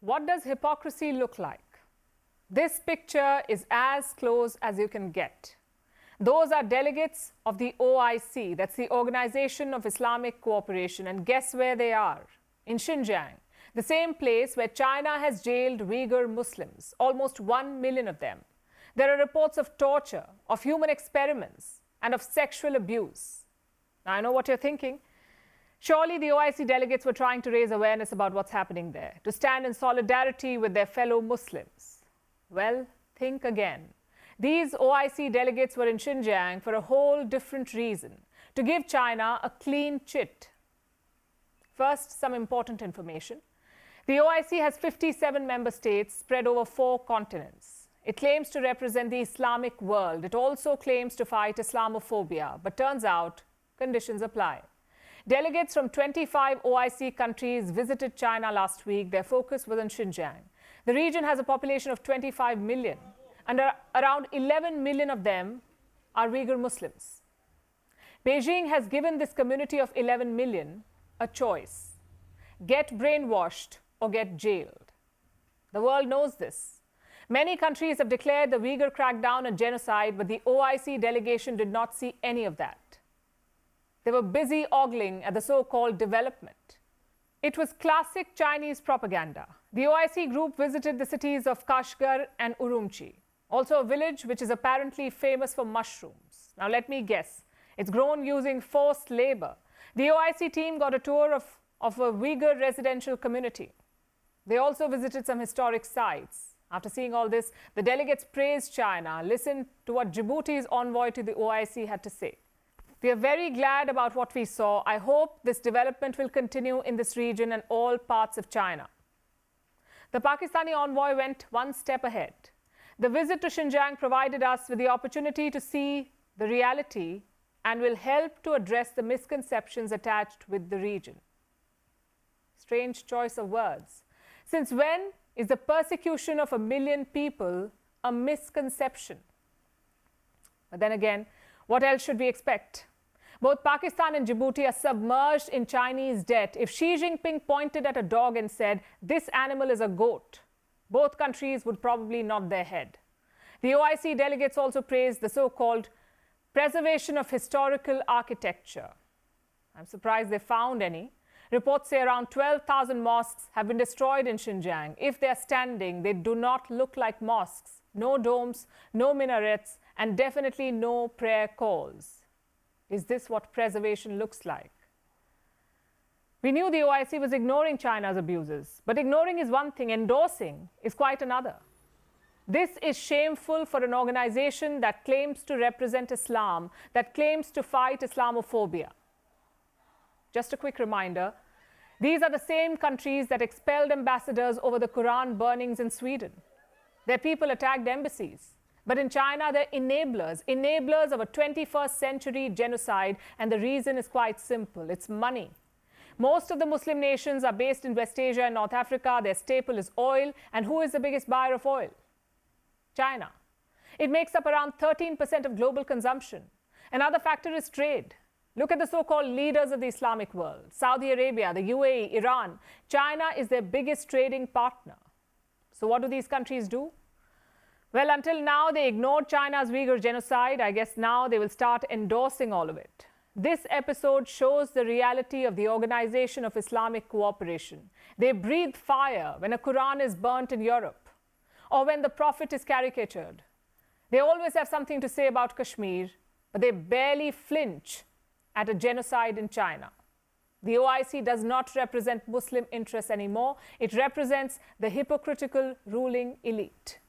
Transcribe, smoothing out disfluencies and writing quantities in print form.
What does hypocrisy look like? This picture is as close as you can get. Those are delegates of the OIC, that's the Organization of Islamic Cooperation, and guess where they are? In Xinjiang, the same place where China has jailed Uighur Muslims, almost 1 million of them. There are reports of torture, of human experiments, and of sexual abuse. Now, I know what you're thinking. Surely the OIC delegates were trying to raise awareness about what's happening there, to stand in solidarity with their fellow Muslims. Well, think again. These OIC delegates were in Xinjiang for a whole different reason, to give China a clean chit. First, some important information. The OIC has 57 member states spread over 4 continents. It claims to represent the Islamic world. It also claims to fight Islamophobia, but turns out conditions apply. Delegates from 25 OIC countries visited China last week. Their focus was on Xinjiang. The region has a population of 25 million, and around 11 million of them are Uighur Muslims. Beijing has given this community of 11 million a choice: get brainwashed or get jailed. The world knows this. Many countries have declared the Uighur Crackdown a genocide, but the OIC delegation did not see any of that. They were busy ogling at the so-called development. It was classic Chinese propaganda. The OIC group visited the cities of Kashgar and Urumqi, also a village which is apparently famous for mushrooms. Now let me guess, it's grown using forced labor. The OIC team got a tour of a Uighur residential community. They also visited some historic sites. After seeing all this, the delegates praised China. Listen to what Djibouti's envoy to the OIC had to say. We are very glad about what we saw. I hope this development will continue in this region and all parts of China. The Pakistani envoy went one step ahead. The visit to Xinjiang provided us with the opportunity to see the reality and will help to address the misconceptions attached with the region. Strange choice of words. Since when is the persecution of 1 million people a misconception? But then again, what else should we expect? Both Pakistan and Djibouti are submerged in Chinese debt. If Xi Jinping pointed at a dog and said, "This animal is a goat," both countries would probably nod their head. The OIC delegates also praised the so-called preservation of historical architecture. I'm surprised they found any. Reports say around 12,000 mosques have been destroyed in Xinjiang. If they are standing, they do not look like mosques. No domes, no minarets, and definitely no prayer calls. Is this what preservation looks like? We knew the OIC was ignoring China's abuses, but ignoring is one thing, endorsing is quite another. This is shameful for an organization that claims to represent Islam, that claims to fight Islamophobia. Just a quick reminder, these are the same countries that expelled ambassadors over the Quran burnings in Sweden. Their people attacked embassies. But in China, they're enablers of a 21st century genocide, and the reason is quite simple. It's money. Most of the Muslim nations are based in West Asia and North Africa. Their staple is oil. And who is the biggest buyer of oil? China. It makes up around 13% of global consumption. Another factor is trade. Look at the so-called leaders of the Islamic world. Saudi Arabia, the UAE, Iran. China is their biggest trading partner. So what do these countries do? Well, until now, they ignored China's Uighur genocide. I guess now they will start endorsing all of it. This episode shows the reality of the Organization of Islamic Cooperation. They breathe fire when a Quran is burnt in Europe or when the Prophet is caricatured. They always have something to say about Kashmir, but they barely flinch at a genocide in China. The OIC does not represent Muslim interests anymore. It represents the hypocritical ruling elite.